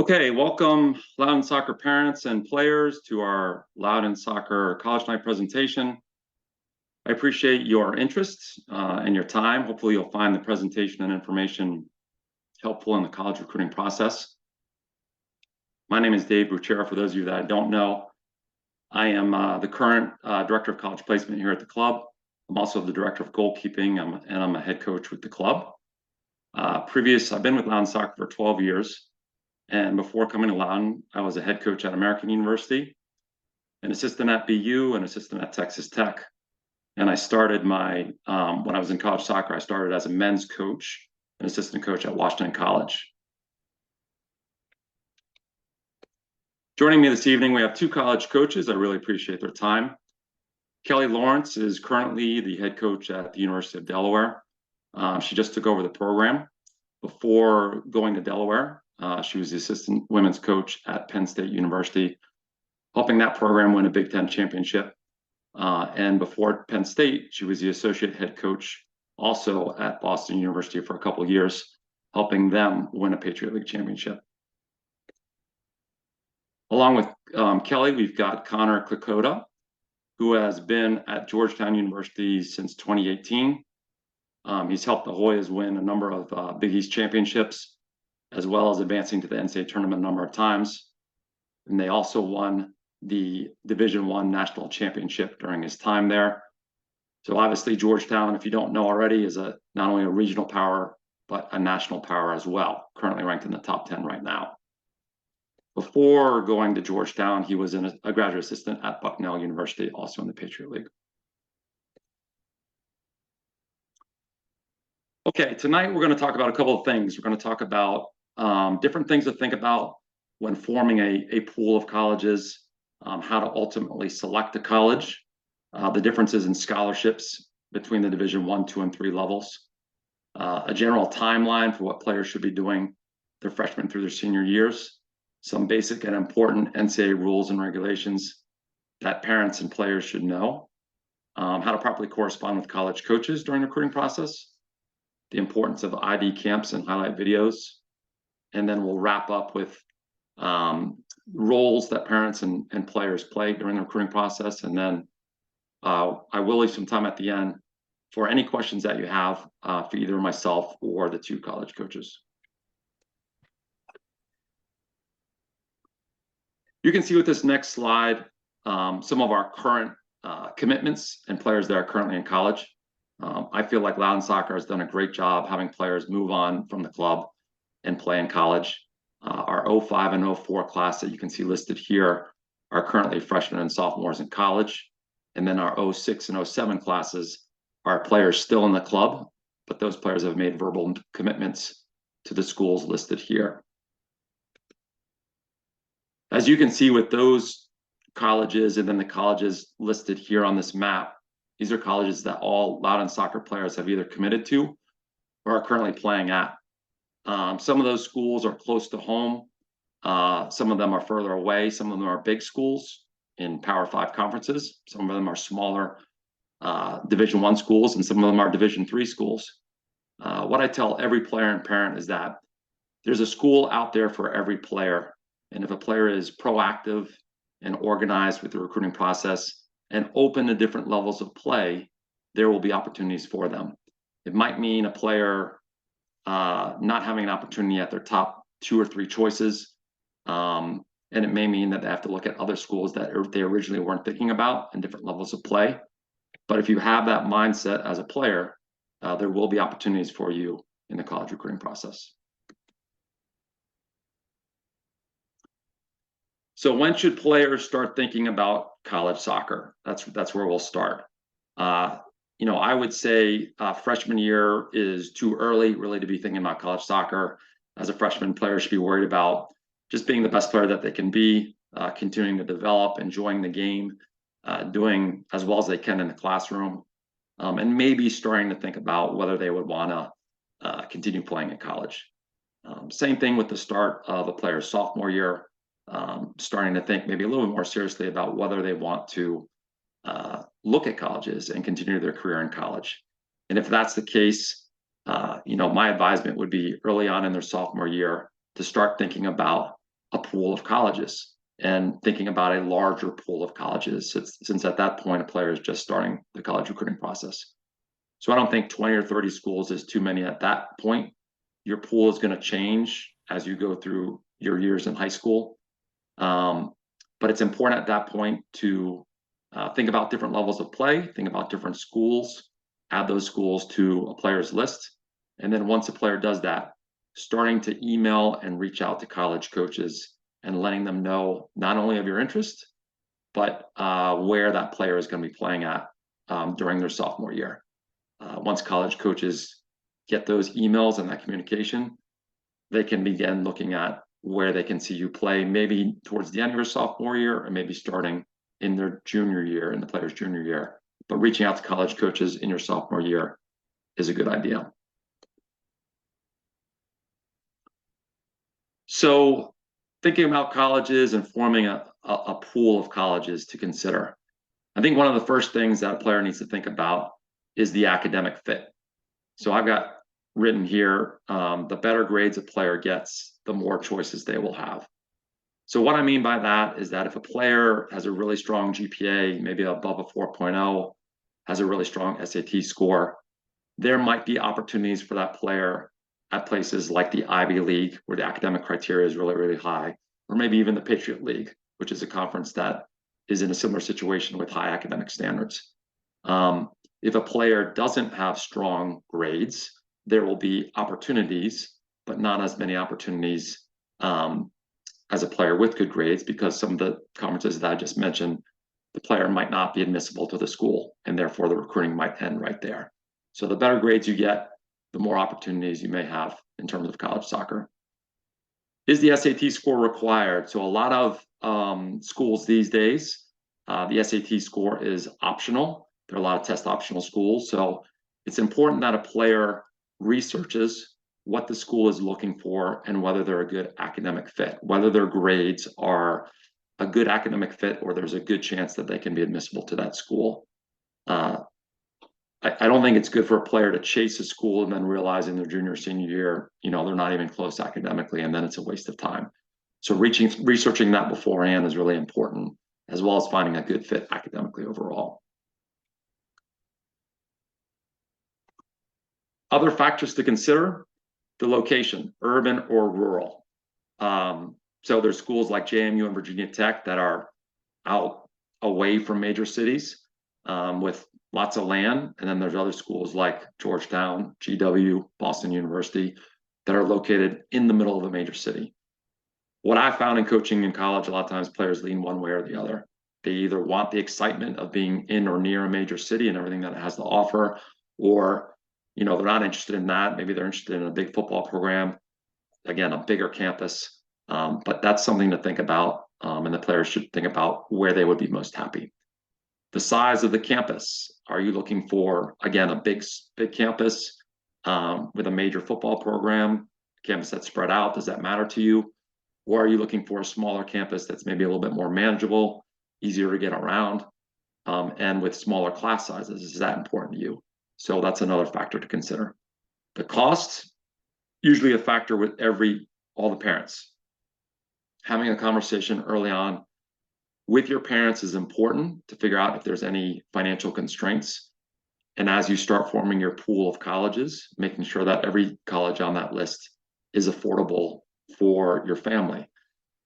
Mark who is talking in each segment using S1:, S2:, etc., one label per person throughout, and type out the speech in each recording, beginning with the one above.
S1: Okay, welcome Loudoun soccer parents and players to our Loudoun Soccer College Night presentation. I appreciate your interest and your time. Hopefully you'll find the presentation and information helpful in the college recruiting process. My name is Dave Buchera. For those of you that I don't know, I am the current Director of College Placement here at the club. I'm also the Director of Goalkeeping, and I'm a head coach with the club. I've been with Loudoun Soccer for 12 years. And before coming to Loudoun, I was a head coach at American University, an assistant at BU, an assistant at Texas Tech. And I started when I was in college soccer, I started as a men's coach, an assistant coach at Washington College. Joining me this evening, we have two college coaches. I really appreciate their time. Kelly Lawrence is currently the head coach at the University of Delaware. She just took over the program. Before going to Delaware, she was the assistant women's coach at Penn State University, helping that program win a Big Ten championship. And before Penn State, she was the associate head coach also at Boston University for a couple of years, helping them win a Patriot League championship. Along with Kelly, we've got Connor Klakota, who has been at Georgetown University since 2018. He's helped the Hoyas win a number of Big East championships, as well as advancing to the NCAA tournament a number of times. And they also won the Division I national championship during his time there. So obviously Georgetown, if you don't know already, is not only a regional power, but a national power as well, currently ranked in the top 10 right now. Before going to Georgetown, he was a graduate assistant at Bucknell University, also in the Patriot League. Okay, tonight we're going to talk about a couple of things. We're going to talk about different things to think about when forming a pool of colleges, how to ultimately select a college, the differences in scholarships between the Division I, II, and III levels, a general timeline for what players should be doing their freshman through their senior years, some basic and important NCAA rules and regulations that parents and players should know, how to properly correspond with college coaches during the recruiting process, the importance of ID camps and highlight videos, and then we'll wrap up with roles that parents and players play during the recruiting process. And then I will leave some time at the end for any questions that you have for either myself or the two college coaches. You can see with this next slide some of our current commitments and players that are currently in college. I feel like Loudoun Soccer has done a great job having players move on from the club and play in college. Our 05 and 04 class that you can see listed here are currently freshmen and sophomores in college. And then our 06 and 07 classes are players still in the club, but those players have made verbal commitments to the schools listed here. As you can see with those colleges and then the colleges listed here on this map, these are colleges that all Loudoun Soccer players have either committed to or are currently playing at. Some of those schools are close to home. Some of them are further away. Some of them are big schools in Power 5 conferences. Some of them are smaller Division I schools, and some of them are Division III schools. What I tell every player and parent is that there's a school out there for every player. And if a player is proactive and organized with the recruiting process and open to different levels of play, there will be opportunities for them. It might mean a player not having an opportunity at their top 2 or 3 choices. And it may mean that they have to look at other schools that they originally weren't thinking about and different levels of play. But if you have that mindset as a player, there will be opportunities for you in the college recruiting process. So when should players start thinking about college soccer? That's where we'll start. I would say freshman year is too early really to be thinking about college soccer. As a freshman, players should be worried about just being the best player that they can be, continuing to develop, enjoying the game, doing as well as they can in the classroom, and maybe starting to think about whether they would want to continue playing in college. Same thing with the start of a player's sophomore year, starting to think maybe a little bit more seriously about whether they want to look at colleges and continue their career in college. And if that's the case, my advisement would be early on in their sophomore year to start thinking about a pool of colleges and thinking about a larger pool of colleges, since at that point a player is just starting the college recruiting process. So I don't think 20 or 30 schools is too many at that point. Your pool is going to change as you go through your years in high school. But it's important at that point to think about different levels of play, think about different schools, add those schools to a player's list. And then once a player does that, starting to email and reach out to college coaches and letting them know not only of your interest, but where that player is going to be playing at during their sophomore year. Once college coaches get those emails and that communication, they can begin looking at where they can see you play, maybe towards the end of your sophomore year, or maybe starting in their junior year, in the player's junior year. But reaching out to college coaches in your sophomore year is a good idea. So thinking about colleges and forming a pool of colleges to consider. I think one of the first things that a player needs to think about is the academic fit. So I've got written here, the better grades a player gets, the more choices they will have. So what I mean by that is that if a player has a really strong GPA, maybe above a 4.0, has a really strong SAT score, there might be opportunities for that player at places like the Ivy League, where the academic criteria is really, really high, or maybe even the Patriot League, which is a conference that is in a similar situation with high academic standards. If a player doesn't have strong grades, there will be opportunities, but not as many opportunities as a player with good grades, because some of the conferences that I just mentioned, the player might not be admissible to the school, and therefore the recruiting might end right there. So the better grades you get, the more opportunities you may have in terms of college soccer. Is the SAT score required? So a lot of schools these days, the SAT score is optional. There are a lot of test optional schools. So it's important that a player researches what the school is looking for and whether they're a good academic fit, whether their grades are a good academic fit or there's a good chance that they can be admissible to that school. I don't think it's good for a player to chase a school and then realize in their junior or senior year, they're not even close academically, and then it's a waste of time. So researching that beforehand is really important, as well as finding a good fit academically overall. Other factors to consider: the location, urban or rural. So there's schools like JMU and Virginia Tech that are out away from major cities with lots of land. And then there's other schools like Georgetown, GW, Boston University that are located in the middle of a major city. What I found in coaching in college, a lot of times players lean one way or the other. They either want the excitement of being in or near a major city and everything that it has to offer, or they're not interested in that. Maybe they're interested in a big football program, again, a bigger campus. But that's something to think about, and the players should think about where they would be most happy. The size of the campus. Are you looking for, again, a big campus with a major football program, campus that's spread out? Does that matter to you? Or are you looking for a smaller campus that's maybe a little bit more manageable, easier to get around, and with smaller class sizes? Is that important to you? So that's another factor to consider. The cost, usually a factor with all the parents. Having a conversation early on with your parents is important to figure out if there's any financial constraints. And as you start forming your pool of colleges, making sure that every college on that list is affordable for your family.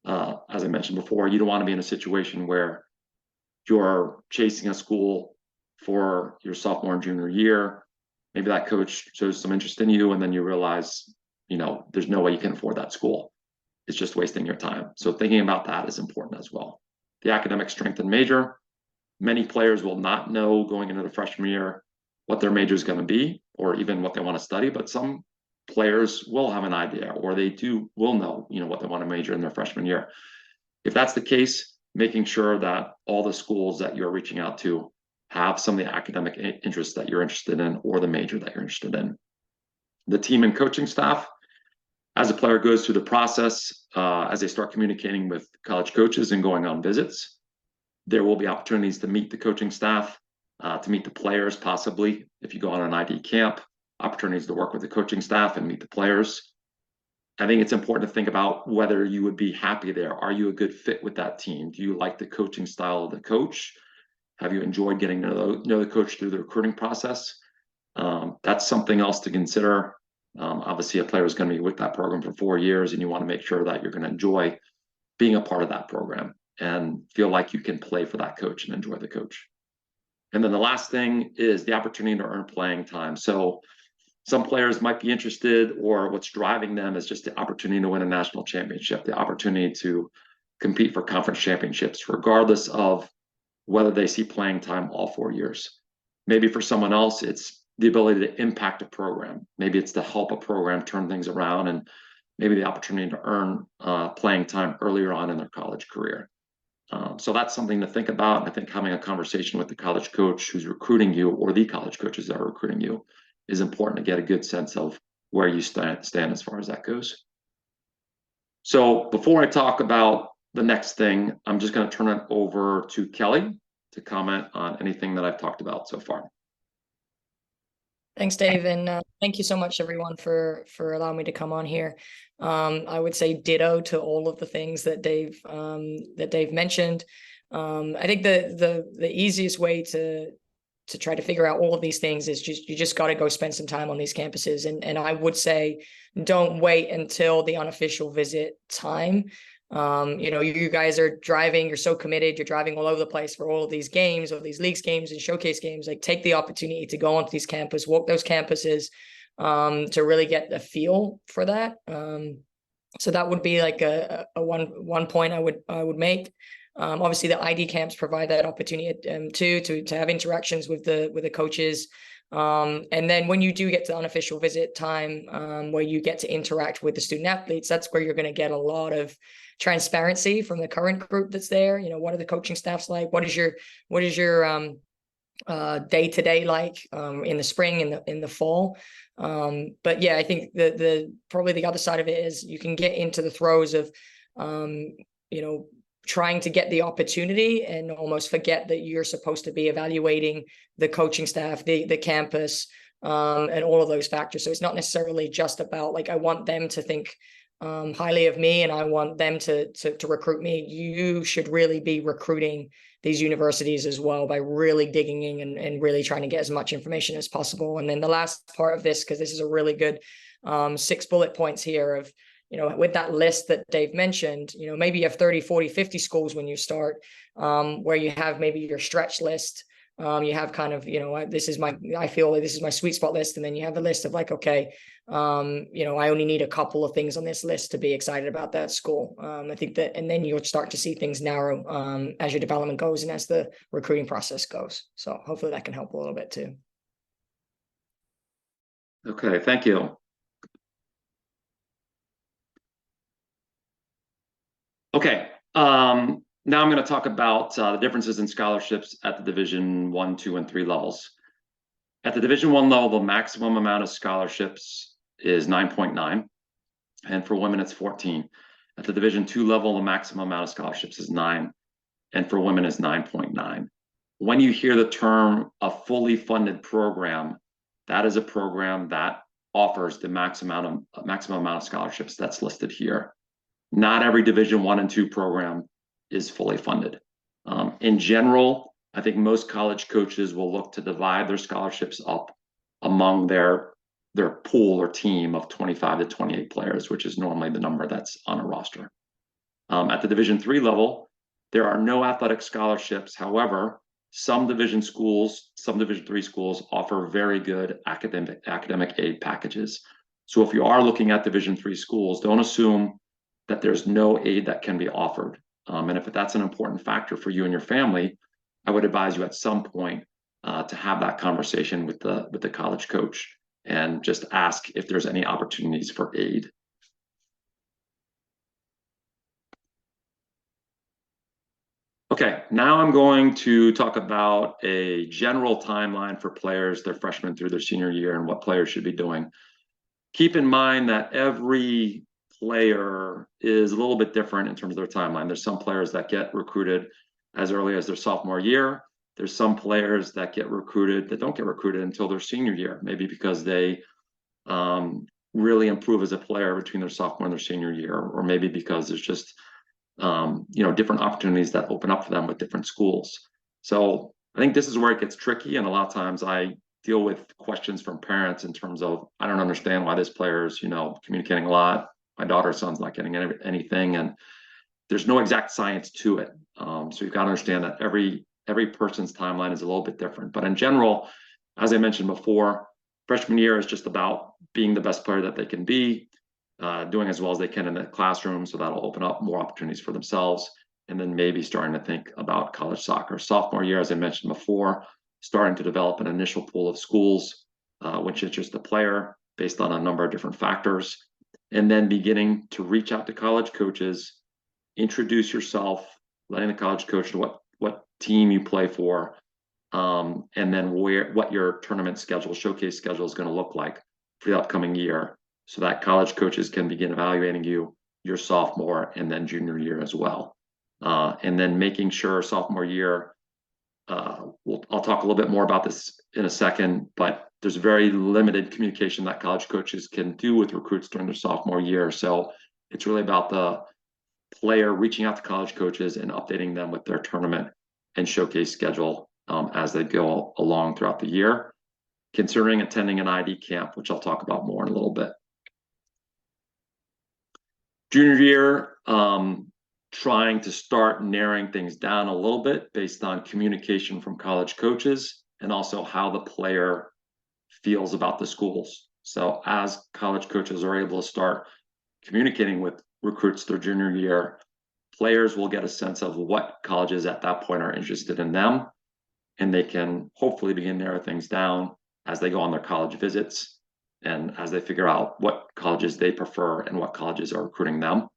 S1: As I mentioned before, you don't want to be in a situation where you're chasing a school for your sophomore and junior year. Maybe that coach shows some interest in you, and then you realize, there's no way you can afford that school. It's just wasting your time. So thinking about that is important as well. The academic strength and major. Many players will not know going into the freshman year what their major is going to be, or even what they want to study, but some players will have an idea, or will know, what they want to major in their freshman year. If that's the case, making sure that all the schools that you're reaching out to have some of the academic interests that you're interested in, or the major that you're interested in. The team and coaching staff. As a player goes through the process, as they start communicating with college coaches and going on visits, there will be opportunities to meet the coaching staff, to meet the players, possibly if you go on an ID camp, opportunities to work with the coaching staff and meet the players. I think it's important to think about whether you would be happy there. Are you a good fit with that team? Do you like the coaching style of the coach? Have you enjoyed getting to know the coach through the recruiting process? That's something else to consider. Obviously, a player is going to be with that program for 4 years, and you want to make sure that you're going to enjoy being a part of that program and feel like you can play for that coach and enjoy the coach. And then the last thing is the opportunity to earn playing time. So some players might be interested, or what's driving them is just the opportunity to win a national championship, the opportunity to compete for conference championships, regardless of whether they see playing time all 4 years. Maybe for someone else, it's the ability to impact a program. Maybe it's to help a program turn things around, and maybe the opportunity to earn playing time earlier on in their college career. So that's something to think about. I think having a conversation with the college coach who's recruiting you, or the college coaches that are recruiting you, is important to get a good sense of where you stand as far as that goes. So before I talk about the next thing, I'm just going to turn it over to Kelly to comment on anything that I've talked about so far.
S2: Thanks, Dave, and thank you so much, everyone, for allowing me to come on here. I would say ditto to all of the things that Dave mentioned. I think the easiest way to try to figure out all of these things is you just got to go spend some time on these campuses, and I would say don't wait until the unofficial visit time. You guys are driving, you're so committed, you're driving all over the place for all of these games, or these leagues games and showcase games. Like, take the opportunity to go onto these campuses, walk those campuses, to really get a feel for that. So that would be like a one point I would make. Obviously the ID camps provide that opportunity too, to have interactions with the coaches. And then when you do get to unofficial visit time, where you get to interact with the student athletes, that's where you're going to get a lot of transparency from the current group that's there. What are the coaching staffs like? What is your day-to-day like in the spring, in the fall? But yeah, I think the probably the other side of it is you can get into the throes of trying to get the opportunity and almost forget that you're supposed to be evaluating the coaching staff, the campus, and all of those factors. So it's not necessarily just about, like, I want them to think highly of me and I want them to recruit me. You should really be recruiting these universities as well by really digging in and really trying to get as much information as possible. And then the last part of this, because this is a really good 6 bullet points here of, with that list that Dave mentioned, maybe you have 30, 40, 50 schools when you start, where you have maybe your stretch list. You have kind of, I feel like this is my sweet spot list. And then you have the list of, like, okay, I only need a couple of things on this list to be excited about that school. I think that, and then you'll start to see things narrow as your development goes and as the recruiting process goes. So hopefully that can help a little bit too.
S1: Okay, thank you. Okay, now I'm going to talk about the differences in scholarships at the Division 1, 2, and 3 levels. At the Division 1 level, the maximum amount of scholarships is 9.9, and for women it's 14. At the Division 2 level, the maximum amount of scholarships is 9, and for women is 9.9. When you hear the term a fully funded program, that is a program that offers the maximum amount of scholarships that's listed here. Not every Division 1 and 2 program is fully funded. In general, I think most college coaches will look to divide their scholarships up among their pool or team of 25 to 28 players, which is normally the number that's on a roster. At the Division 3 level, there are no athletic scholarships. However, some Division 3 schools offer very good academic aid packages. So if you are looking at Division 3 schools, don't assume that there's no aid that can be offered. And if that's an important factor for you and your family, I would advise you at some point to have that conversation with the college coach and just ask if there's any opportunities for aid. Okay, now I'm going to talk about a general timeline for players, their freshman through their senior year, and what players should be doing. Keep in mind that every player is a little bit different in terms of their timeline. There's some players that get recruited as early as their sophomore year. There's some players that don't get recruited until their senior year, maybe because they really improve as a player between their sophomore and their senior year, or maybe because there's just different opportunities that open up for them with different schools. So I think this is where it gets tricky, and a lot of times I deal with questions from parents in terms of, I don't understand why this player's communicating a lot. My daughter or son's not getting anything, and there's no exact science to it. So you've got to understand that every person's timeline is a little bit different. But in general, as I mentioned before, freshman year is just about being the best player that they can be, doing as well as they can in the classroom. So that'll open up more opportunities for themselves. And then maybe starting to think about college soccer. Sophomore year, as I mentioned before, starting to develop an initial pool of schools, which interest the player based on a number of different factors. And then beginning to reach out to college coaches, introduce yourself, letting the college coach know what team you play for, and then what your tournament schedule, showcase schedule is going to look like for the upcoming year, so that college coaches can begin evaluating you your sophomore and then junior year as well. And then making sure sophomore year, I'll talk a little bit more about this in a second, but there's very limited communication that college coaches can do with recruits during their sophomore year. So it's really about the player reaching out to college coaches and updating them with their tournament and showcase schedule as they go along throughout the year, considering attending an ID camp, which I'll talk about more in a little bit. Junior year, trying to start narrowing things down a little bit based on communication from college coaches and also how the player feels about the schools. So as college coaches are able to start communicating with recruits their junior year, players will get a sense of what colleges at that point are interested in them, and they can hopefully begin to narrow things down as they go on their college visits and as they figure out what colleges they prefer and what colleges are recruiting them.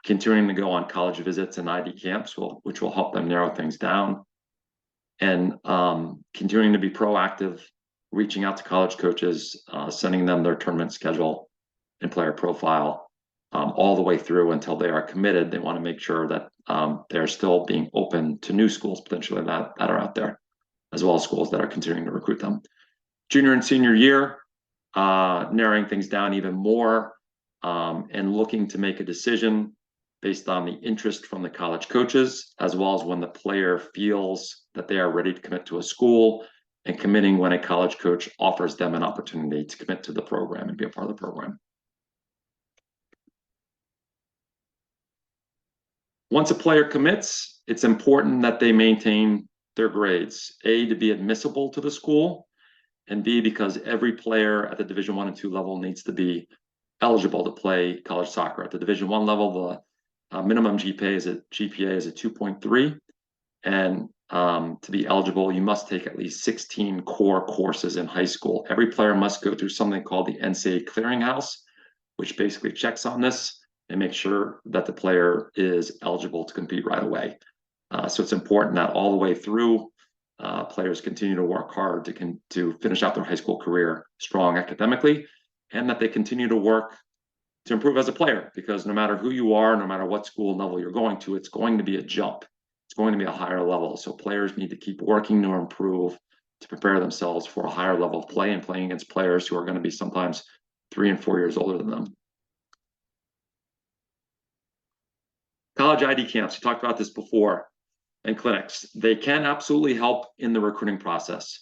S1: Continuing to go on college visits and ID camps, which will help them narrow things down, and continuing to be proactive, reaching out to college coaches, sending them their tournament schedule and player profile, all the way through until they are committed. They want to make sure that they're still being open to new schools potentially that are out there, as well as schools that are continuing to recruit them. Junior and senior year, narrowing things down even more, and looking to make a decision based on the interest from the college coaches, as well as when the player feels that they are ready to commit to a school, and committing when a college coach offers them an opportunity to commit to the program and be a part of the program. Once a player commits, it's important that they maintain their grades, A, to be admissible to the school, and B, because every player at the Division I and II level needs to be eligible to play college soccer. At the Division I level, the minimum GPA is a 2.3, and to be eligible, you must take at least 16 core courses in high school. Every player must go through something called the NCAA Clearinghouse, which basically checks on this and makes sure that the player is eligible to compete right away. So it's important that all the way through, players continue to work hard to finish out their high school career strong academically, and that they continue to work to improve as a player, because no matter who you are, no matter what school level you're going to, it's going to be a jump. It's going to be a higher level. So players need to keep working to improve, to prepare themselves for a higher level of play and playing against players who are going to be sometimes 3 and 4 years older than them. College ID camps, we talked about this before, and clinics. They can absolutely help in the recruiting process.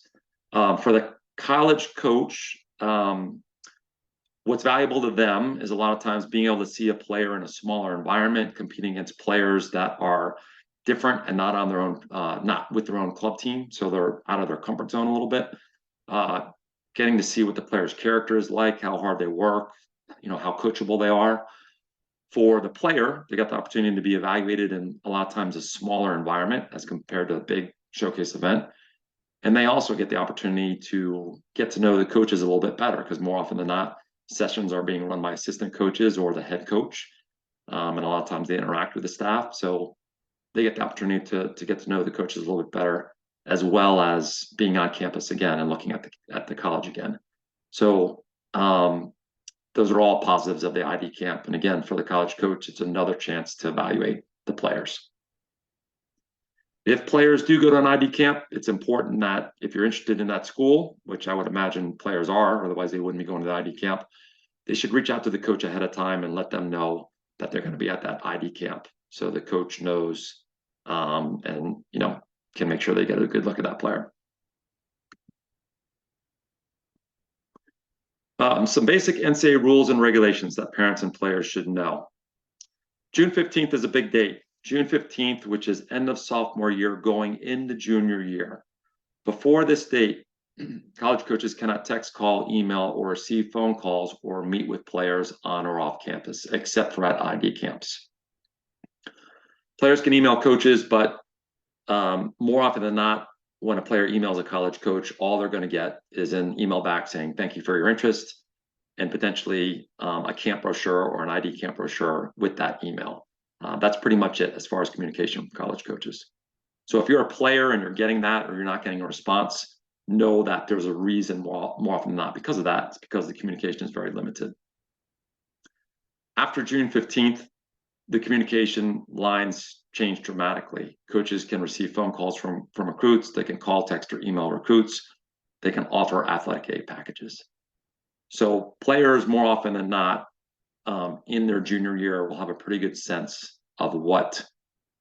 S1: For the college coach, what's valuable to them is a lot of times being able to see a player in a smaller environment, competing against players that are different and not on their own, not with their own club team. So they're out of their comfort zone a little bit. Getting to see what the player's character is like, how hard they work, how coachable they are. For the player, they got the opportunity to be evaluated in a lot of times a smaller environment as compared to a big showcase event. And they also get the opportunity to get to know the coaches a little bit better, because more often than not, sessions are being run by assistant coaches or the head coach. And a lot of times they interact with the staff. So they get the opportunity to get to know the coaches a little bit better, as well as being on campus again and looking at the college again. So those are all positives of the ID camp. And again, for the college coach, it's another chance to evaluate the players. If players do go to an ID camp, it's important that if you're interested in that school, which I would imagine players are, otherwise they wouldn't be going to the ID camp, they should reach out to the coach ahead of time and let them know that they're going to be at that ID camp, so the coach knows, and can make sure they get a good look at that player. Some basic NCAA rules and regulations that parents and players should know. June 15th is a big date. June 15th, which is end of sophomore year going into junior year. Before this date, college coaches cannot text, call, email, or receive phone calls or meet with players on or off campus, except for at ID camps. Players can email coaches, but more often than not, when a player emails a college coach, all they're going to get is an email back saying, thank you for your interest, and potentially a camp brochure or an ID camp brochure with that email. That's pretty much it as far as communication with college coaches. So if you're a player and you're getting that or you're not getting a response, know that there's a reason more often than not because of that. It's because the communication is very limited. After June 15th, the communication lines change dramatically. Coaches can receive phone calls from recruits. They can call, text, or email recruits. They can offer athletic aid packages. So players more often than not in their junior year will have a pretty good sense of what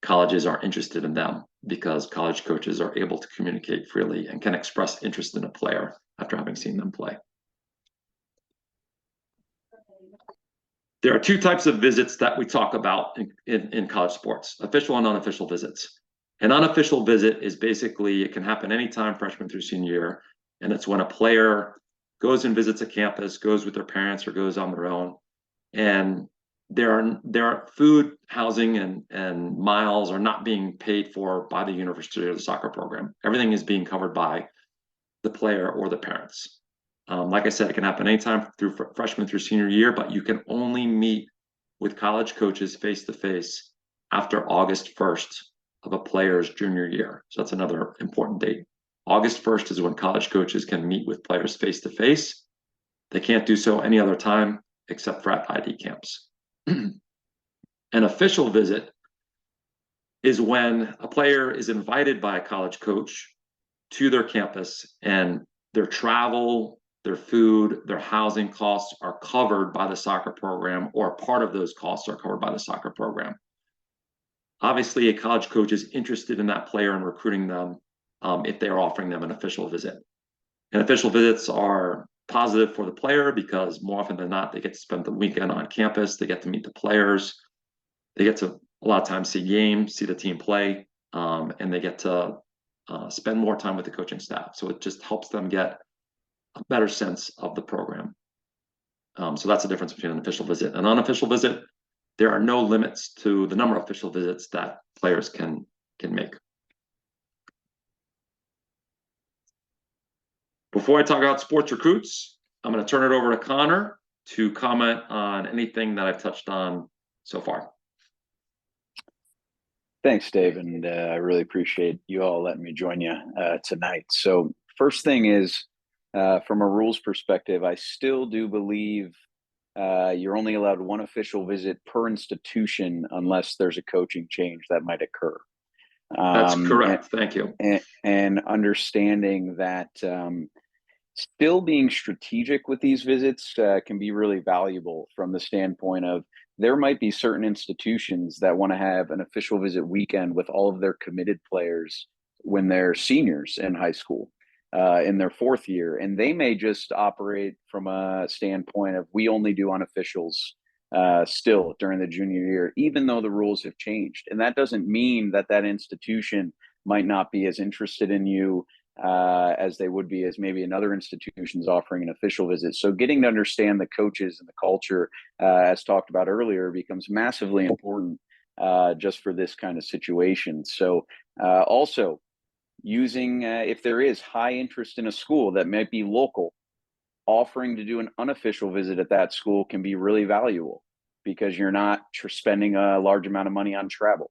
S1: colleges are interested in them, because college coaches are able to communicate freely and can express interest in a player after having seen them play. There are two types of visits that we talk about in college sports: official and unofficial visits. An unofficial visit is basically, it can happen anytime freshman through senior year, and it's when a player goes and visits a campus, goes with their parents or goes on their own, and there are food, housing, and miles are not being paid for by the university or the soccer program. Everything is being covered by the player or the parents. Like I said, it can happen anytime through freshman through senior year, but you can only meet with college coaches face-to-face after August 1st of a player's junior year. So that's another important date. August 1st is when college coaches can meet with players face-to-face. They can't do so any other time except for at ID camps. An official visit is when a player is invited by a college coach to their campus, and their travel, their food, their housing costs are covered by the soccer program, or part of those costs are covered by the soccer program. Obviously, a college coach is interested in that player and recruiting them if they are offering them an official visit. And official visits are positive for the player because more often than not, they get to spend the weekend on campus. They get to meet the players. They get to a lot of times see games, see the team play, and they get to spend more time with the coaching staff. So it just helps them get a better sense of the program. So that's the difference between an official visit and an unofficial visit. There are no limits to the number of official visits that players can make. Before I talk about sports recruits, I'm going to turn it over to Connor to comment on anything that I've touched on so far.
S3: Thanks, Dave, and I really appreciate you all letting me join you tonight. So first thing is, from a rules perspective, I still do believe you're only allowed one official visit per institution unless there's a coaching change that might occur.
S1: That's correct. Thank you.
S3: And understanding that still being strategic with these visits can be really valuable from the standpoint of there might be certain institutions that want to have an official visit weekend with all of their committed players when they're seniors in high school in their fourth year. And they may just operate from a standpoint of we only do unofficials still during the junior year, even though the rules have changed. And that doesn't mean that that institution might not be as interested in you as they would be as maybe another institution's offering an official visit. So getting to understand the coaches and the culture, as talked about earlier, becomes massively important just for this kind of situation. So also using, if there is high interest in a school that might be local, offering to do an unofficial visit at that school can be really valuable because you're not spending a large amount of money on travel.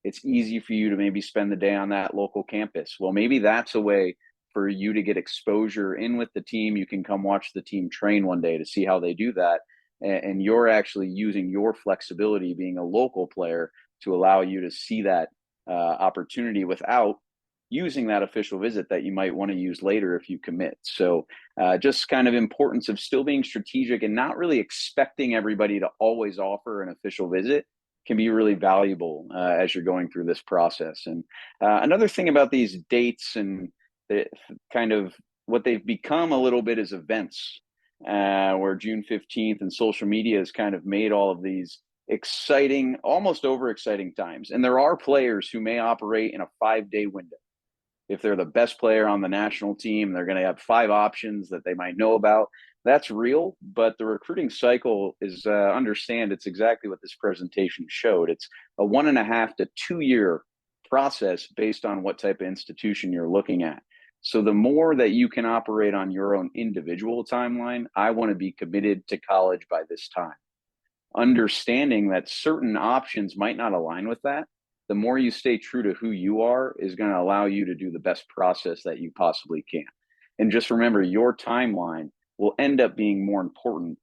S3: It's easy for you to maybe spend the day on that local campus. Well, maybe that's a way for you to get exposure in with the team. You can come watch the team train one day to see how they do that. And you're actually using your flexibility being a local player to allow you to see that opportunity without using that official visit that you might want to use later if you commit. So just kind of importance of still being strategic and not really expecting everybody to always offer an official visit can be really valuable as you're going through this process. And another thing about these dates and the kind of what they've become a little bit is events, where June 15th and social media has kind of made all of these exciting, almost overexciting times. And there are players who may operate in a 5-day window. If they're the best player on the national team, they're going to have 5 options that they might know about. That's real, but the recruiting cycle is, understand it's exactly what this presentation showed. It's a 1.5 to 2 year process based on what type of institution you're looking at. So the more that you can operate on your own individual timeline, I want to be committed to college by this time. Understanding that certain options might not align with that, the more you stay true to who you are is going to allow you to do the best process that you possibly can. And just remember, your timeline will end up being more important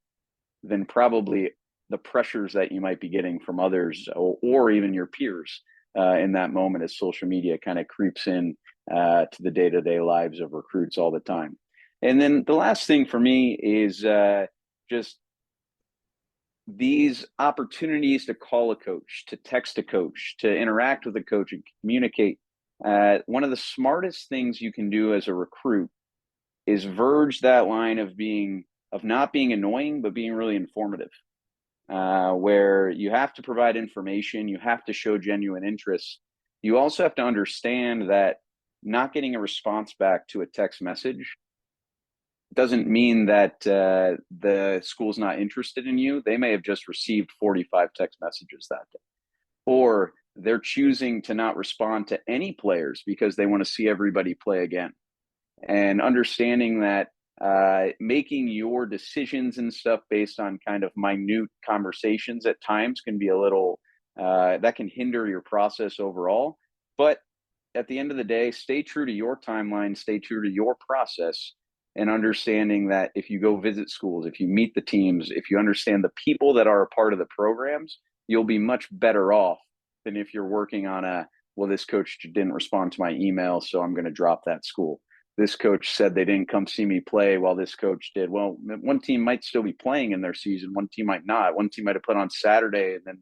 S3: than probably the pressures that you might be getting from others or even your peers in that moment as social media kind of creeps in to the day-to-day lives of recruits all the time. And then the last thing for me is just these opportunities to call a coach, to text a coach, to interact with a coach and communicate. One of the smartest things you can do as a recruit is verge that line of not being annoying, but being really informative, where you have to provide information, you have to show genuine interest. You also have to understand that not getting a response back to a text message doesn't mean that the school's not interested in you. They may have just received 45 text messages that day, or they're choosing to not respond to any players because they want to see everybody play again. And understanding that making your decisions and stuff based on kind of minute conversations at times can be a little, that can hinder your process overall. But at the end of the day, stay true to your timeline, stay true to your process, and understanding that if you go visit schools, if you meet the teams, if you understand the people that are a part of the programs, you'll be much better off than if you're working on well, this coach didn't respond to my email, so I'm going to drop that school. This coach said they didn't come see me play while this coach did. Well, one team might still be playing in their season. One team might not. One team might have put on Saturday and then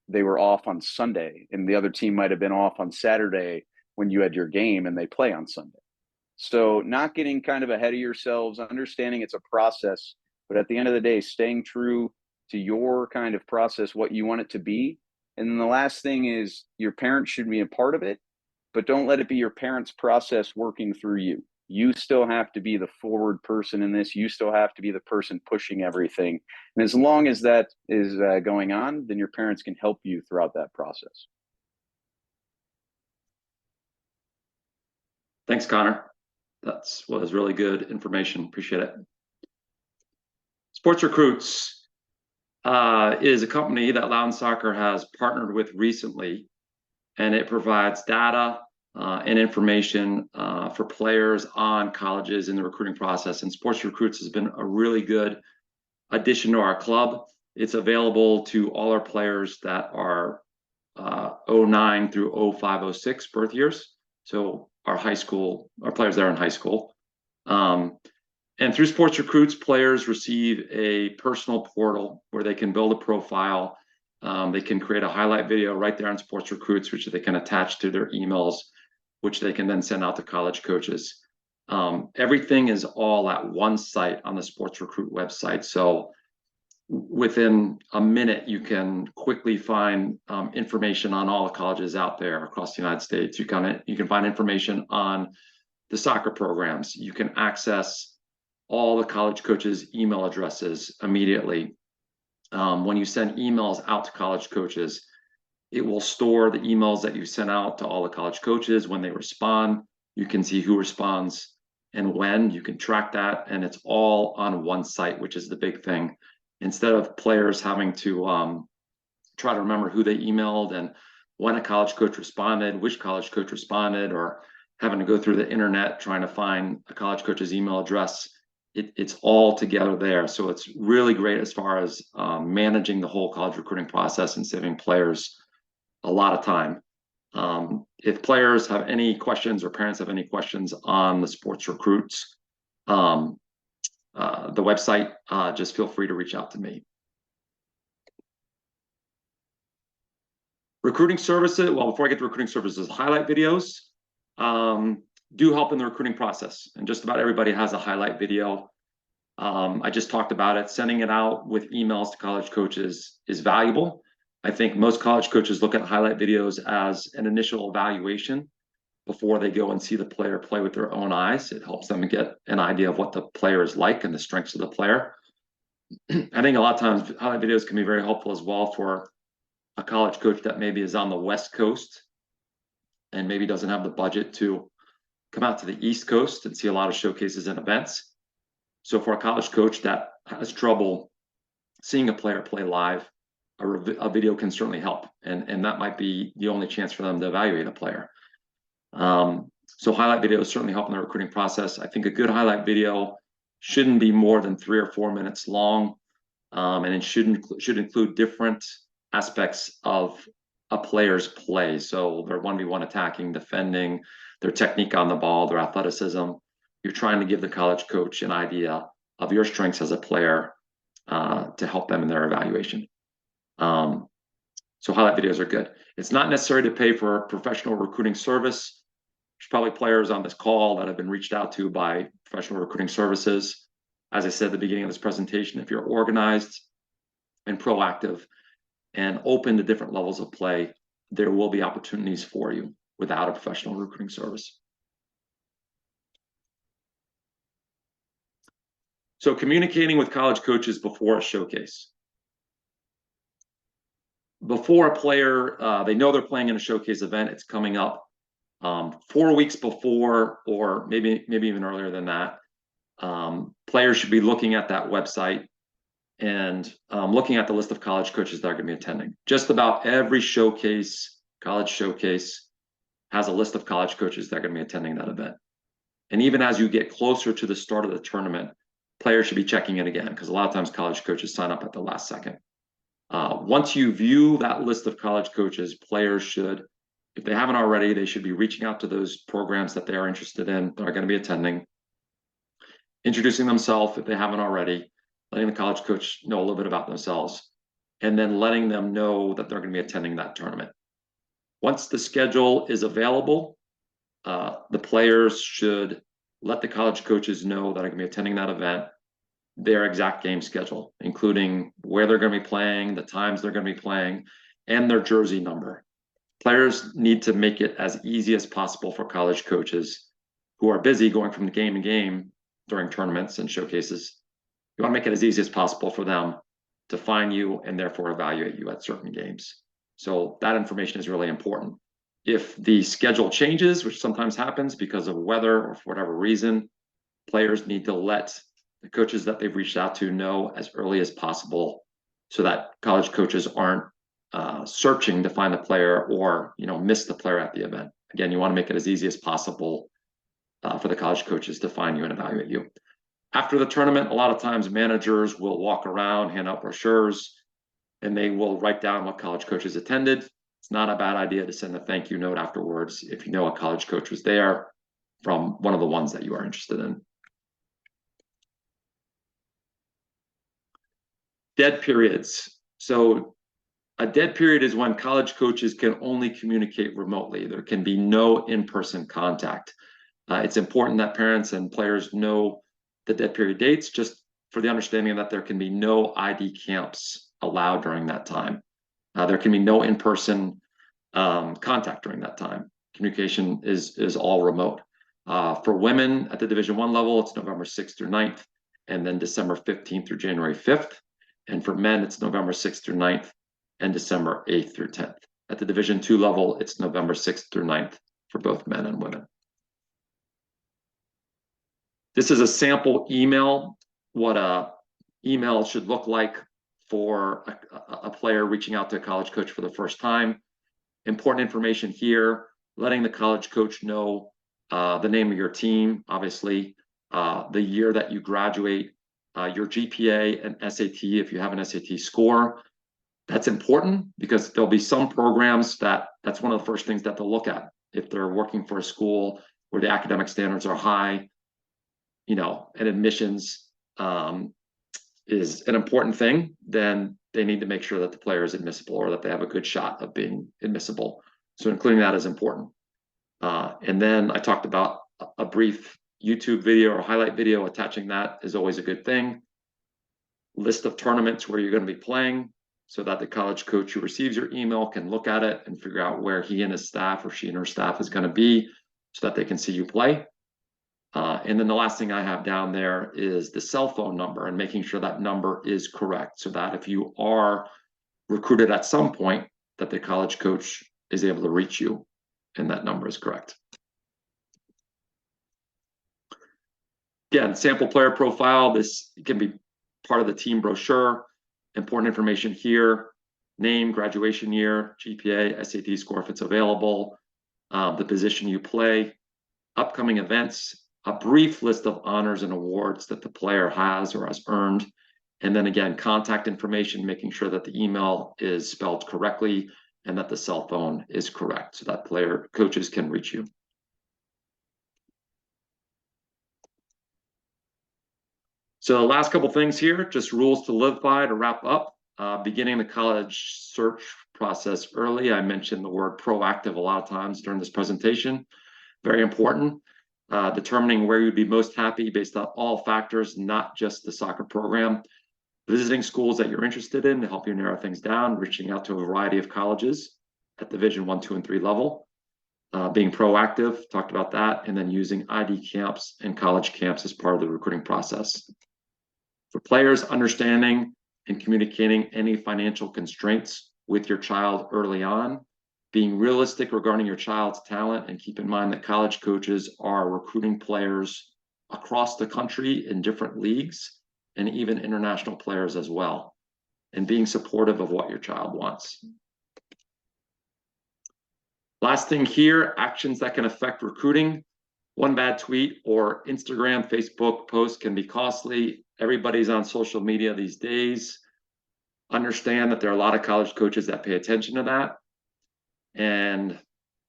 S3: they were off on Sunday. And the other team might have been off on Saturday when you had your game and they play on Sunday. So not getting kind of ahead of yourselves, understanding it's a process, but at the end of the day, staying true to your kind of process, what you want it to be. And then the last thing is your parents should be a part of it, but don't let it be your parents' process working through you. You still have to be the forward person in this. You still have to be the person pushing everything. And as long as that is going on, then your parents can help you throughout that process.
S1: Thanks, Connor. That was really good information. Appreciate it. Sports Recruits is a company that Loudoun Soccer has partnered with recently, and it provides data and information for players on colleges in the recruiting process. And Sports Recruits has been a really good addition to our club. It's available to all our players that are 09 through 05, 06 birth years. So our players that are in high school. And through Sports Recruits, players receive a personal portal where they can build a profile. They can create a highlight video right there on Sports Recruits, which they can attach to their emails, which they can then send out to college coaches. Everything is all at one site on the Sports Recruit website. So within a minute, you can quickly find information on all the colleges out there across the United States. You can find information on the soccer programs. You can access all the college coaches' email addresses immediately. When you send emails out to college coaches, it will store the emails that you sent out to all the college coaches. When they respond, you can see who responds and when. You can track that, and it's all on one site, which is the big thing. Instead of players having to try to remember who they emailed and when a college coach responded, which college coach responded, or having to go through the internet trying to find a college coach's email address, it's all together there. So it's really great as far as managing the whole college recruiting process and saving players a lot of time. If players have any questions or parents have any questions on the sports recruits, the website, just feel free to reach out to me. Recruiting services, well, before I get to recruiting services, highlight videos do help in the recruiting process. And just about everybody has a highlight video. I just talked about it. Sending it out with emails to college coaches is valuable. I think most college coaches look at highlight videos as an initial evaluation before they go and see the player play with their own eyes. It helps them get an idea of what the player is like and the strengths of the player. I think a lot of times highlight videos can be very helpful as well for a college coach that maybe is on the West Coast and maybe doesn't have the budget to come out to the East Coast and see a lot of showcases and events. So for a college coach that has trouble seeing a player play live, a video can certainly help. And that might be the only chance for them to evaluate a player. So highlight videos certainly help in the recruiting process. I think a good highlight video shouldn't be more than 3 or 4 minutes long. And it should include different aspects of a player's play. So their 1v1 attacking, defending, their technique on the ball, their athleticism. You're trying to give the college coach an idea of your strengths as a player to help them in their evaluation. So highlight videos are good. It's not necessary to pay for a professional recruiting service. There's probably players on this call that have been reached out to by professional recruiting services. As I said at the beginning of this presentation, if you're organized and proactive and open to different levels of play, there will be opportunities for you without a professional recruiting service. So communicating with college coaches before a showcase. Before a player, they know they're playing in a showcase event, it's coming up 4 weeks before, or maybe even earlier than that. Players should be looking at that website and looking at the list of college coaches that are going to be attending. Just about every showcase, college showcase, has a list of college coaches that are going to be attending that event. And even as you get closer to the start of the tournament, players should be checking in again, because a lot of times college coaches sign up at the last second. Once you view that list of college coaches, players should, if they haven't already, they should be reaching out to those programs that they are interested in, that are going to be attending, introducing themselves if they haven't already, letting the college coach know a little bit about themselves, and then letting them know that they're going to be attending that tournament. Once the schedule is available, the players should let the college coaches know that are going to be attending that event, their exact game schedule, including where they're going to be playing, the times they're going to be playing, and their jersey number. Players need to make it as easy as possible for college coaches who are busy going from game to game during tournaments and showcases. You want to make it as easy as possible for them to find you and therefore evaluate you at certain games. So that information is really important. If the schedule changes, which sometimes happens because of weather or for whatever reason, players need to let the coaches that they've reached out to know as early as possible, so that college coaches aren't searching to find the player or miss the player at the event. Again, you want to make it as easy as possible for the college coaches to find you and evaluate you. After the tournament, a lot of times managers will walk around, hand out brochures, and they will write down what college coaches attended. It's not a bad idea to send a thank you note afterwards if you know a college coach was there from one of the ones that you are interested in. Dead periods. So a dead period is when college coaches can only communicate remotely. There can be no in-person contact. It's important that parents and players know the dead period dates, just for the understanding that there can be no ID camps allowed during that time. There can be no in-person contact during that time. Communication is all remote. For women at the Division I level, it's November 6th through 9th, and then December 15th through January 5th. And for men, it's November 6th through 9th and December 8th through 10th. At the Division II level, it's November 6th through 9th for both men and women. This is a sample email, what a email should look like for a player reaching out to a college coach for the first time. Important information here, letting the college coach know the name of your team, obviously, the year that you graduate, your GPA and SAT if you have an SAT score. That's important because there'll be some programs that that's one of the first things that they'll look at. If they're working for a school where the academic standards are high, you know, and admissions is an important thing, then they need to make sure that the player is admissible or that they have a good shot of being admissible. So including that is important. And then I talked about a brief YouTube video or highlight video. Attaching that is always a good thing. List of tournaments where you're going to be playing, so that the college coach who receives your email can look at it and figure out where he and his staff, or she and her staff, is going to be, so that they can see you play. And then the last thing I have down there is the cell phone number, and making sure that number is correct, so that if you are recruited at some point, that the college coach is able to reach you and that number is correct. Again, sample player profile. This can be part of the team brochure. Important information here: name, graduation year, GPA, SAT score if it's available, the position you play, upcoming events, a brief list of honors and awards that the player has or has earned, and then again, contact information, making sure that the email is spelled correctly and that the cell phone is correct, so that coaches can reach you. So the last couple things here, just rules to live by to wrap up. Beginning the college search process early. I mentioned the word proactive a lot of times during this presentation. Very important. Determining where you'd be most happy based on all factors, not just the soccer program. Visiting schools that you're interested in to help you narrow things down. Reaching out to a variety of colleges at Division 1, 2, and 3 level. Being proactive, talked about that. And then using ID camps and college camps as part of the recruiting process. For players, understanding and communicating any financial constraints with your child early on, being realistic regarding your child's talent, and keep in mind that college coaches are recruiting players across the country in different leagues and even international players as well, and being supportive of what your child wants. Last thing here, actions that can affect recruiting. One bad tweet or Instagram, Facebook post can be costly. Everybody's on social media these days. Understand that there are a lot of college coaches that pay attention to that, and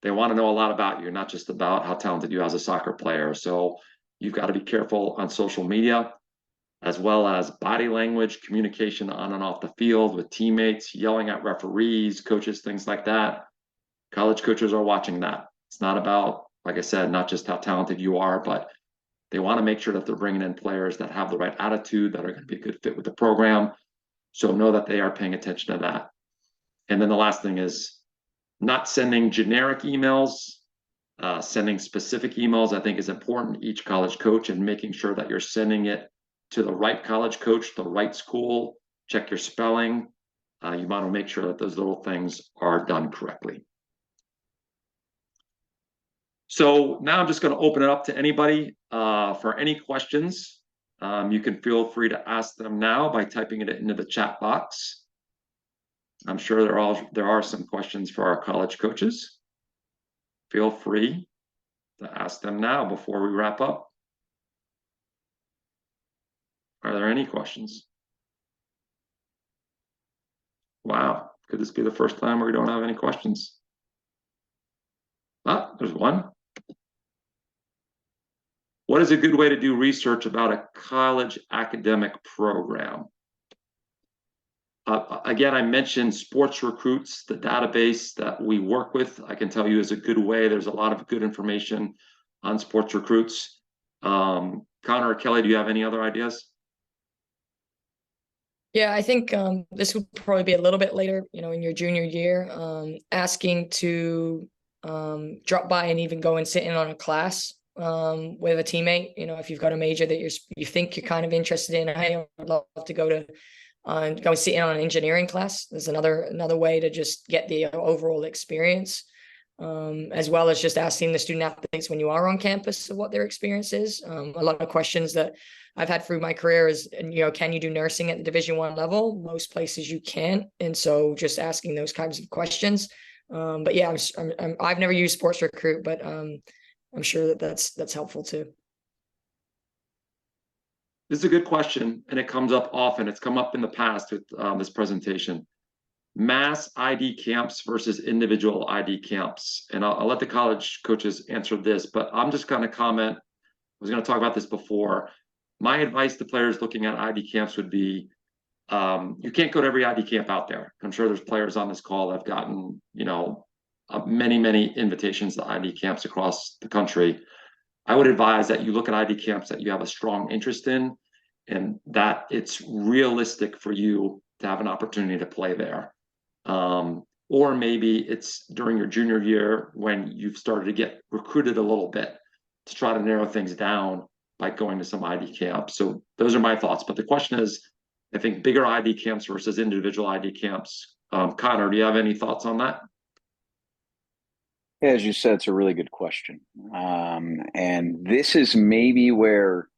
S1: they want to know a lot about you, not just about how talented you are as a soccer player. So you've got to be careful on social media, as well as body language, communication on and off the field with teammates, yelling at referees, coaches, things like that. College coaches are watching that. It's not about, like I said, not just how talented you are, but they want to make sure that they're bringing in players that have the right attitude, that are going to be a good fit with the program. So know that they are paying attention to that. And then the last thing is not sending generic emails. Sending specific emails, I think, is important. Each college coach, and making sure that you're sending it to the right college coach, the right school. Check your spelling. You want to make sure that those little things are done correctly. So now I'm just going to open it up to anybody for any questions. You can feel free to ask them now by typing it into the chat box. I'm sure there are some questions for our college coaches. Feel free to ask them now before we wrap up. Are there any questions? Wow, could this be the first time where we don't have any questions? Ah, there's one. What is a good way to do research about a college academic program? Again, I mentioned Sports Recruits, the database that we work with. I can tell you is a good way. There's a lot of good information on Sports Recruits. Connor or Kelly, do you have any other ideas?
S2: Yeah, I think this would probably be a little bit later, in your junior year, asking to drop by and even go and sit in on a class with a teammate. If you've got a major that you think you're kind of interested in, hey, I'd love to go and sit in on an engineering class. There's another way to just get the overall experience, as well as just asking the student athletes when you are on campus of what their experience is. A lot of questions that I've had through my career is, can you do nursing at the Division I level? Most places you can't, and so just asking those kinds of questions. But yeah, I've never used Sports Recruit, but I'm sure that's helpful too.
S1: This is a good question, and it comes up often. It's come up in the past with this presentation. mass ID camps versus individual ID camps. And I'll let the college coaches answer this, but I'm just going to comment. I was going to talk about this before. My advice to players looking at ID camps would be, you can't go to every ID camp out there. I'm sure there's players on this call that have gotten, many invitations to ID camps across the country. I would advise that you look at ID camps that you have a strong interest in, and that it's realistic for you to have an opportunity to play there. Or maybe it's during your junior year when you've started to get recruited a little bit to try to narrow things down by going to some ID camps. So those are my thoughts. But the question is, I think bigger ID camps versus individual ID camps. Connor, do you have any thoughts on that?
S3: Yeah, as you said, it's a really good question. And this is maybe where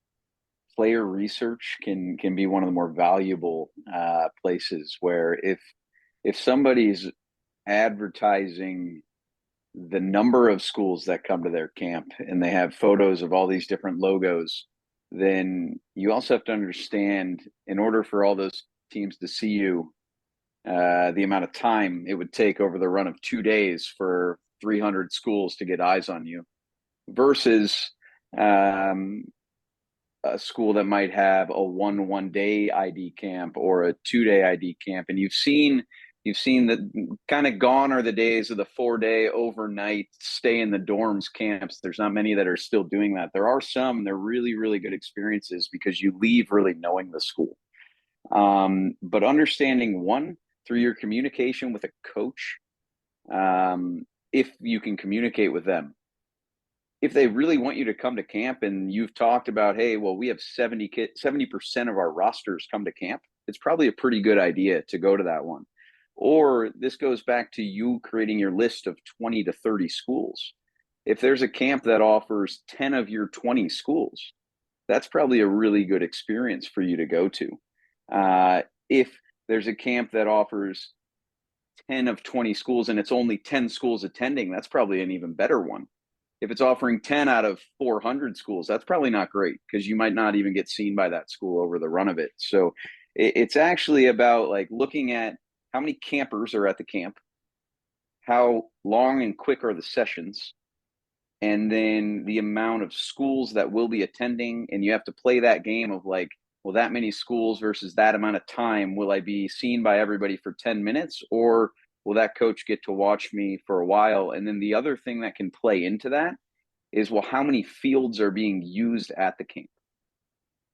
S3: player research can be one of the more valuable places, where if somebody's advertising the number of schools that come to their camp and they have photos of all these different logos, then you also have to understand, in order for all those teams to see you, the amount of time it would take over the run of 2 days for 300 schools to get eyes on you, versus a school that might have a one day ID camp or a 2-day ID camp. And you've seen that kind of gone are the days of the 4-day overnight stay in the dorms camps. There's not many that are still doing that. There are some, and they're really, really good experiences because you leave really knowing the school. But understanding, one, through your communication with a coach, if you can communicate with them, if they really want you to come to camp and you've talked about, hey, well, we have 70% of our rosters come to camp, it's probably a pretty good idea to go to that one. Or this goes back to you creating your list of 20 to 30 schools. If there's a camp that offers 10 of your 20 schools, that's probably a really good experience for you to go to. If there's a camp that offers 10 of 20 schools and it's only 10 schools attending, that's probably an even better one. If it's offering 10 out of 400 schools, that's probably not great, because you might not even get seen by that school over the run of it. So it's actually about like looking at how many campers are at the camp, how long and quick are the sessions, and then the amount of schools that will be attending. And you have to play that game of like, well, that many schools versus that amount of time, will I be seen by everybody for 10 minutes, or will that coach get to watch me for a while? And then the other thing that can play into that is, well, how many fields are being used at the camp?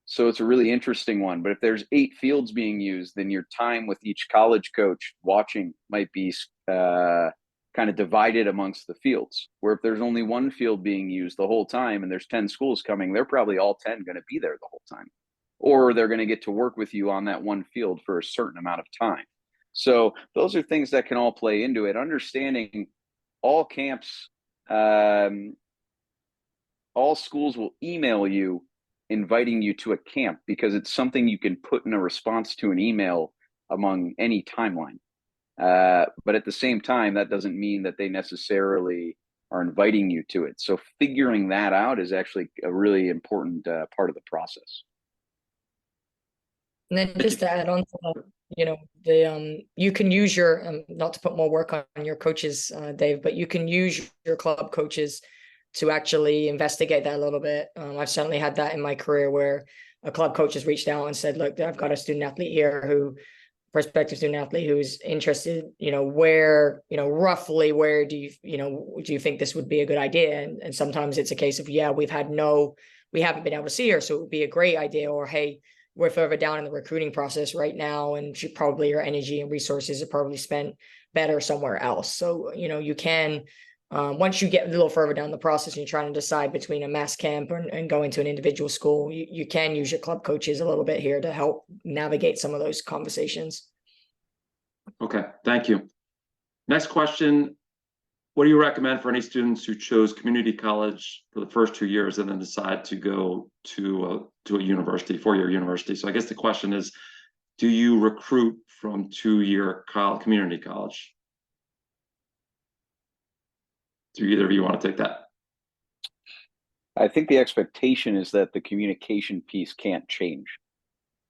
S3: So it's a really interesting one. But if there's 8 fields being used, then your time with each college coach watching might be kind of divided amongst the fields. Where if there's only one field being used the whole time and there's 10 schools coming, they're probably all 10 going to be there the whole time. Or they're going to get to work with you on that one field for a certain amount of time. So those are things that can all play into it. Understanding all camps, all schools will email you inviting you to a camp, because it's something you can put in a response to an email among any timeline. But at the same time, that doesn't mean that they necessarily are inviting you to it. So figuring that out is actually a really important part of the process.
S2: And then just to add on to that, you can use your not to put more work on your coaches, Dave, but you can use your club coaches to actually investigate that a little bit. I've certainly had that in my career, where a club coach has reached out and said, look, I've got a student athlete here prospective student athlete who's interested, roughly where do you think this would be a good idea? And sometimes it's a case of, yeah, we haven't been able to see her, so it would be a great idea. Or, hey, we're further down in the recruiting process right now, and your energy and resources are probably spent better somewhere else. So, you can, once you get a little further down the process and you're trying to decide between a mass camp and going to an individual school, you can use your club coaches a little bit here to help navigate some of those conversations.
S1: Okay, thank you. Next question. What do you recommend for any students who chose community college for the first 2 years and then decide to go to a university, 4-year university? So I guess the question is, do you recruit from 2-year community college? Do either of you want to take that?
S3: I think the expectation is that the communication piece can't change.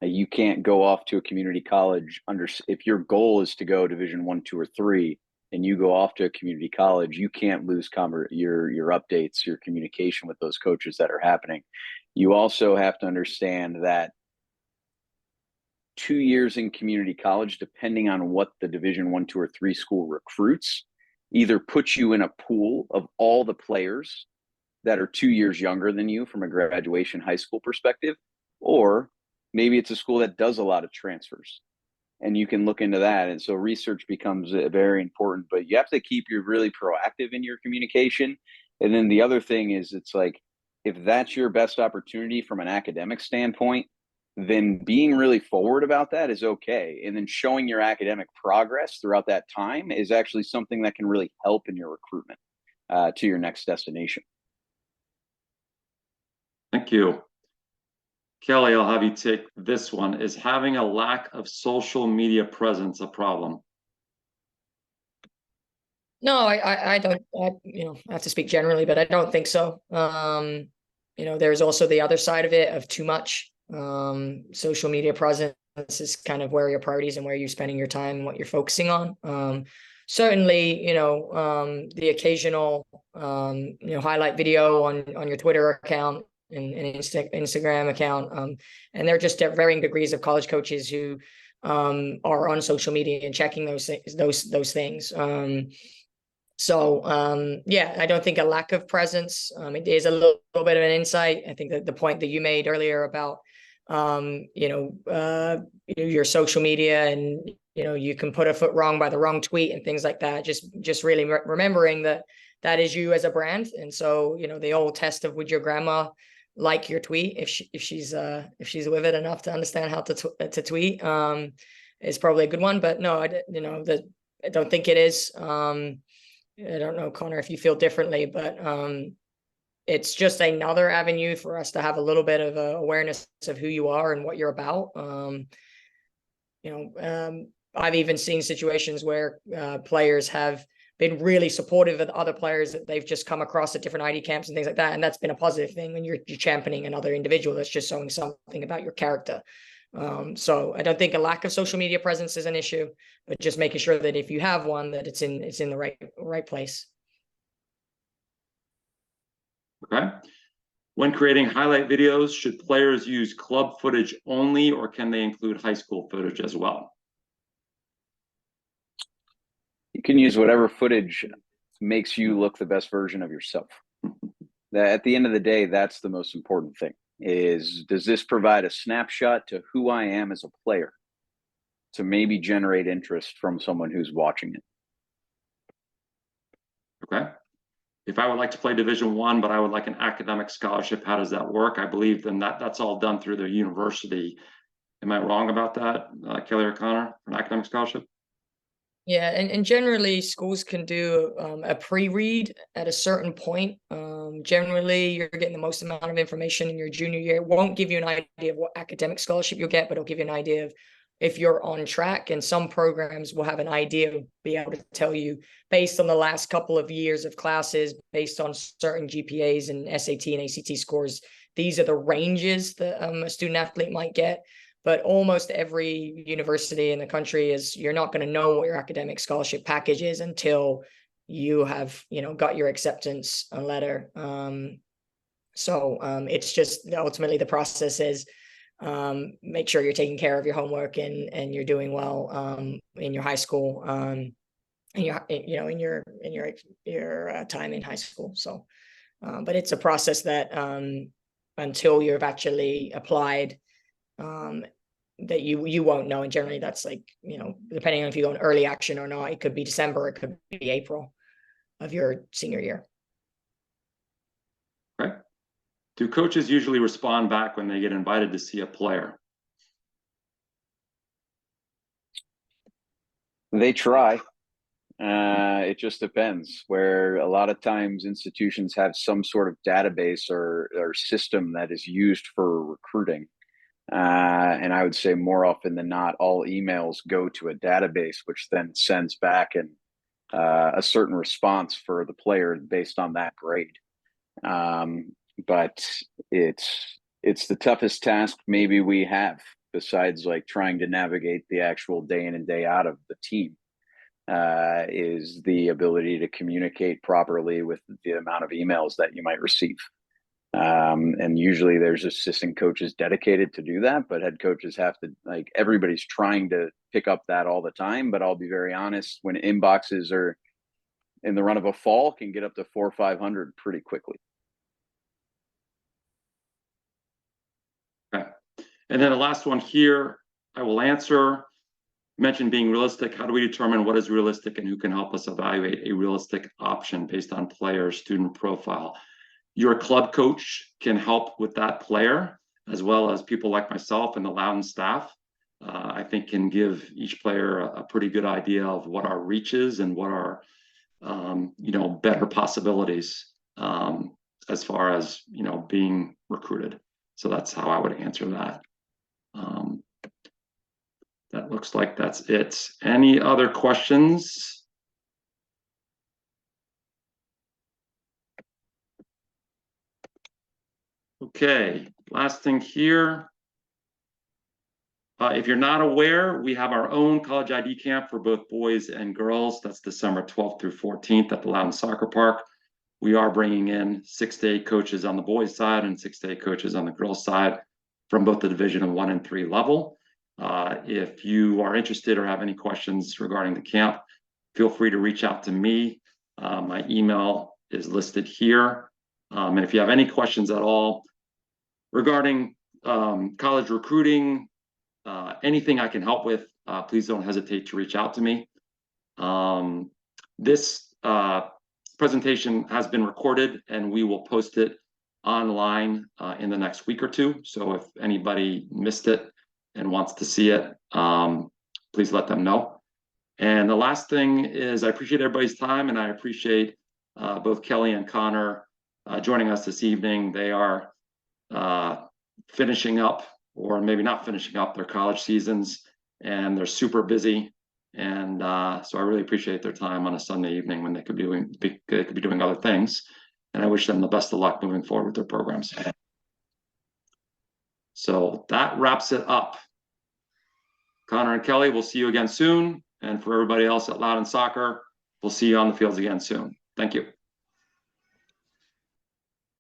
S3: You can't go off to a community college if your goal is to go Division 1, 2, or 3, and you go off to a community college, you can't lose your updates, your communication with those coaches that are happening. You also have to understand that 2 years in community college, depending on what the Division 1, 2, or 3 school recruits, either puts you in a pool of all the players that are 2 years younger than you from a graduation high school perspective, or maybe it's a school that does a lot of transfers, and you can look into that. And so research becomes very important, but you have to keep you really proactive in your communication. And then the other thing is, it's like, if that's your best opportunity from an academic standpoint, then being really forward about that is okay. And then showing your academic progress throughout that time is actually something that can really help in your recruitment to your next destination.
S1: Thank you. Kelly, I'll have you take this one. Is having a lack of social media presence a problem?
S2: No, I don't, I have to speak generally, but I don't think so. There's also the other side of it of too much. Social media presence is kind of where your priorities and where you're spending your time and what you're focusing on. Certainly, the occasional, highlight video on your Twitter account and Instagram account. And they're just at varying degrees of college coaches who are on social media and checking those things. Yeah, I don't think a lack of presence. It is a little bit of an insight. I think that the point that you made earlier about your social media, and you can put a foot wrong by the wrong tweet and things like that. Just really remembering that is you as a brand. And so the old test of, would your grandma like your tweet if she's with it enough to understand how to tweet, is probably a good one. But no, I don't think it is. I don't know, Connor, if you feel differently, but it's just another avenue for us to have a little bit of awareness of who you are and what you're about. I've even seen situations where players have been really supportive of other players that they've just come across at different ID camps and things like that. And that's been a positive thing when you're championing another individual. That's just showing something about your character. So I don't think a lack of social media presence is an issue, but just making sure that if you have one, that it's in the right place.
S1: Okay. When creating highlight videos, should players use club footage only, or can they include high school footage as well?
S3: You can use whatever footage makes you look the best version of yourself. At the end of the day, that's the most important thing. Does this provide a snapshot to who I am as a player, to maybe generate interest from someone who's watching it?
S1: Okay. If I would like to play Division I, but I would like an academic scholarship, how does that work? I believe then that's all done through the university. Am I wrong about that, Kelly or Connor, for an academic scholarship?
S2: Yeah, and generally schools can do a pre-read at a certain point. Generally, you're getting the most amount of information in your junior year. It won't give you an idea of what academic scholarship you'll get, but it'll give you an idea of if you're on track. And some programs will have an idea of be able to tell you, based on the last couple of years of classes, based on certain GPAs and SAT and ACT scores, these are the ranges that a student athlete might get. But almost every university in the country you're not going to know what your academic scholarship package is until you have, got your acceptance letter. It's just ultimately the process is make sure you're taking care of your homework and you're doing well in your high school, in your time in high school. So, but it's a process that until you've actually applied, that you won't know. And generally that's like, depending on if you go in early action or not, it could be December, it could be April of your senior year.
S1: Okay. Do coaches usually respond back when they get invited to see a player?
S3: They try. It just depends. Where a lot of times institutions have some sort of database or system that is used for recruiting. And I would say more often than not, all emails go to a database, which then sends back a certain response for the player based on that grade. But it's the toughest task maybe we have besides like trying to navigate the actual day in and day out of the team, is the ability to communicate properly with the amount of emails that you might receive. And usually there's assistant coaches dedicated to do that, but head coaches have to, like, everybody's trying to pick up that all the time. But I'll be very honest, when inboxes are in the run of a fall, can get up to 400 or 500 pretty quickly.
S1: Okay. And then the last one here, I will answer. Mentioned being realistic. How do we determine what is realistic and who can help us evaluate a realistic option based on player student profile? Your club coach can help with that player, as well as people like myself and the Loudoun staff. I think can give each player a pretty good idea of what our reach is and what our better possibilities as far as being recruited. So that's how I would answer that. That looks like that's it. Any other questions? Okay, last thing here. If you're not aware, we have our own college ID camp for both boys and girls. That's December 12th through 14th at the Loudoun Soccer Park. We are bringing in 6 to 8 coaches on the boys side and 6 to 8 coaches on the girls side from both the Division 1 and 3 level. If you are interested or have any questions regarding the camp, feel free to reach out to me. My email is listed here. And if you have any questions at all regarding college recruiting, anything I can help with, please don't hesitate to reach out to me. This presentation has been recorded and we will post it online in the next week or two. So if anybody missed it and wants to see it, please let them know. And the last thing is I appreciate everybody's time, and I appreciate both Kelly and Connor joining us this evening. They are finishing up, or maybe not finishing up, their college seasons, and they're super busy. And so I really appreciate their time on a Sunday evening when they could be doing other things. And I wish them the best of luck moving forward with their programs. So that wraps it up. Connor and Kelly, we'll see you again soon. And for everybody else at Loudoun Soccer, we'll see you on the fields again soon. Thank you.